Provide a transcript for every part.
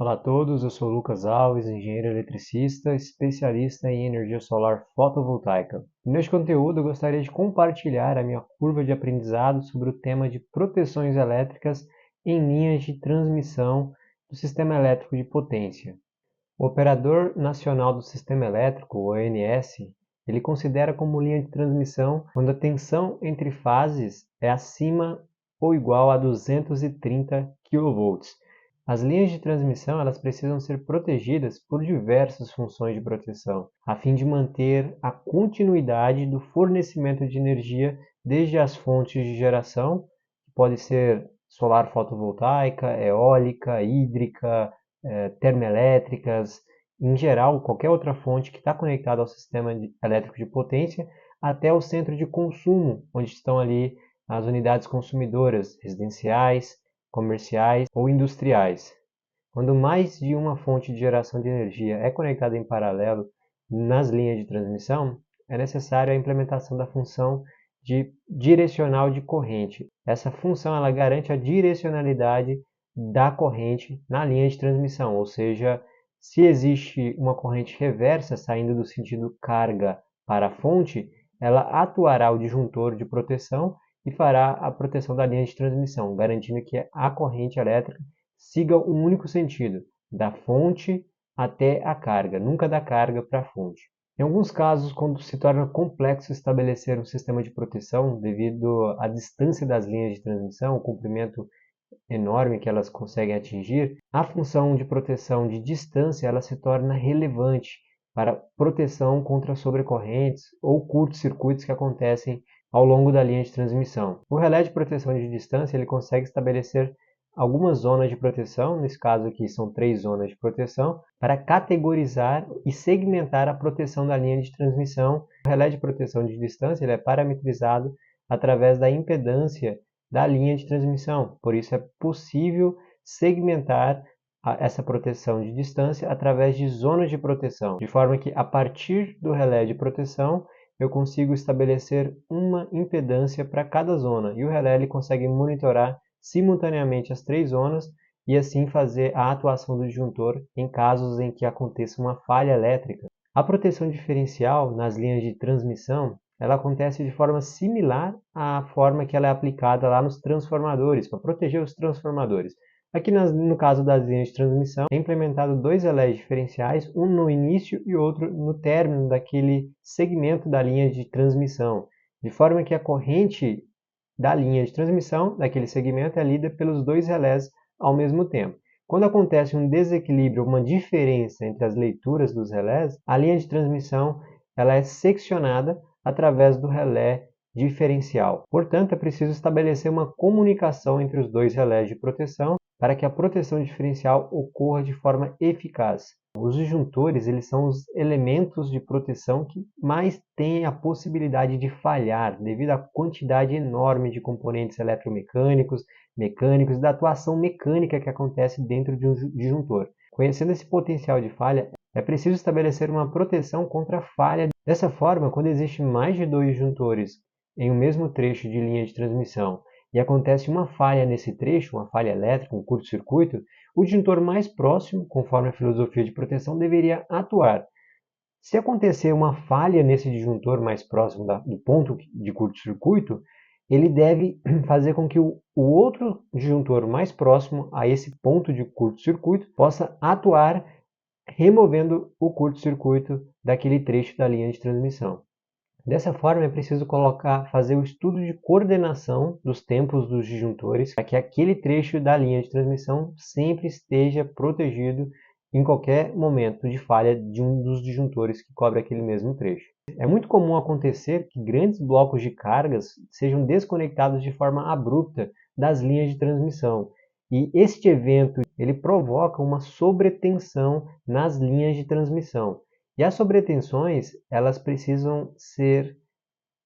Olá a todos, eu sou Lucas Alves, engenheiro eletricista, especialista em energia solar fotovoltaica. Neste conteúdo eu gostaria de compartilhar a minha curva de aprendizado sobre o tema de proteções elétricas em linhas de transmissão do sistema elétrico de potência. O Operador Nacional do Sistema Elétrico, o ONS, ele considera como linha de transmissão quando a tensão entre fases é acima ou igual a 230 kV. As linhas de transmissão elas precisam ser protegidas por diversas funções de proteção, a fim de manter a continuidade do fornecimento de energia desde as fontes de geração, que pode ser solar fotovoltaica, eólica, hídrica, termoelétricas, em geral, qualquer outra fonte que está conectada ao sistema elétrico de potência, até o centro de consumo, onde estão ali as unidades consumidoras residenciais, comerciais ou industriais. Quando mais de uma fonte de geração de energia é conectada em paralelo nas linhas de transmissão, é necessária a implementação da função de direcional de corrente. Essa função ela garante a direcionalidade da corrente na linha de transmissão, ou seja, se existe uma corrente reversa saindo do sentido carga para a fonte, ela atuará o disjuntor de proteção e fará a proteção da linha de transmissão, garantindo que a corrente elétrica siga um único sentido, da fonte até a carga, nunca da carga para a fonte. Em alguns casos, quando se torna complexo estabelecer um sistema de proteção devido à distância das linhas de transmissão, o comprimento enorme que elas conseguem atingir, a função de proteção de distância ela se torna relevante para proteção contra sobrecorrentes ou curtos-circuitos que acontecem ao longo da linha de transmissão. O relé de proteção de distância ele consegue estabelecer algumas zonas de proteção, nesse caso aqui são 3 zonas de proteção, para categorizar e segmentar a proteção da linha de transmissão. O relé de proteção de distância ele é parametrizado através da impedância da linha de transmissão, por isso é possível segmentar essa proteção de distância através de zonas de proteção, de forma que a partir do relé de proteção eu consigo estabelecer uma impedância para cada zona e o relé ele consegue monitorar simultaneamente as 3 zonas e assim fazer a atuação do disjuntor em casos em que aconteça uma falha elétrica. A proteção diferencial nas linhas de transmissão ela acontece de forma similar à forma que ela é aplicada lá nos transformadores, para proteger os transformadores. Aqui no caso das linhas de transmissão, é implementado 2 relés diferenciais, um no início e outro no término daquele segmento da linha de transmissão, de forma que a corrente da linha de transmissão daquele segmento é lida pelos 2 relés ao mesmo tempo. Quando acontece um desequilíbrio, uma diferença entre as leituras dos relés, a linha de transmissão ela é seccionada através do relé diferencial. Portanto, é preciso estabelecer uma comunicação entre os 2 relés de proteção para que a proteção diferencial ocorra de forma eficaz. Os disjuntores eles são os elementos de proteção que mais têm a possibilidade de falhar devido à quantidade enorme de componentes eletromecânicos, mecânicos e da atuação mecânica que acontece dentro de um disjuntor. Conhecendo esse potencial de falha, é preciso estabelecer uma proteção contra a falha. Dessa forma, quando existe mais de 2 disjuntores em um mesmo trecho de linha de transmissão e acontece uma falha nesse trecho, uma falha elétrica, um curto-circuito, o disjuntor mais próximo, conforme a filosofia de proteção, deveria atuar. Se acontecer uma falha nesse disjuntor mais próximo do ponto de curto-circuito, ele deve fazer com que o outro disjuntor mais próximo a esse ponto de curto-circuito possa atuar removendo o curto-circuito daquele trecho da linha de transmissão. Dessa forma, é preciso fazer o estudo de coordenação dos tempos dos disjuntores para que aquele trecho da linha de transmissão sempre esteja protegido em qualquer momento de falha de um dos disjuntores que cobre aquele mesmo trecho. É muito comum acontecer que grandes blocos de cargas sejam desconectados de forma abrupta das linhas de transmissão. E este evento ele provoca uma sobretensão nas linhas de transmissão. E as sobretensões, elas precisam ser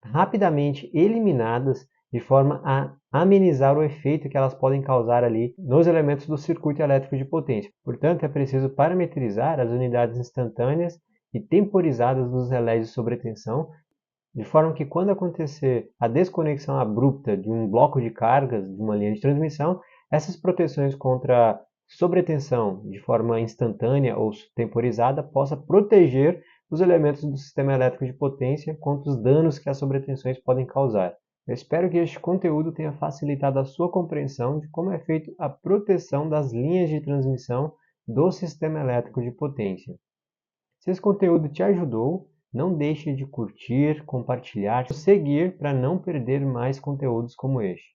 rapidamente eliminadas de forma a amenizar o efeito que elas podem causar ali nos elementos do circuito elétrico de potência. Portanto, é preciso parametrizar as unidades instantâneas e temporizadas dos relés de sobretensão, de forma que quando acontecer a desconexão abrupta de um bloco de cargas de uma linha de transmissão, essas proteções contra sobretensão de forma instantânea ou temporizada possa proteger os elementos do sistema elétrico de potência contra os danos que as sobretensões podem causar. Eu espero que este conteúdo tenha facilitado a sua compreensão de como é feita a proteção das linhas de transmissão do sistema elétrico de potência. Se esse conteúdo te ajudou, não deixe de curtir, compartilhar, seguir para não perder mais conteúdos como este.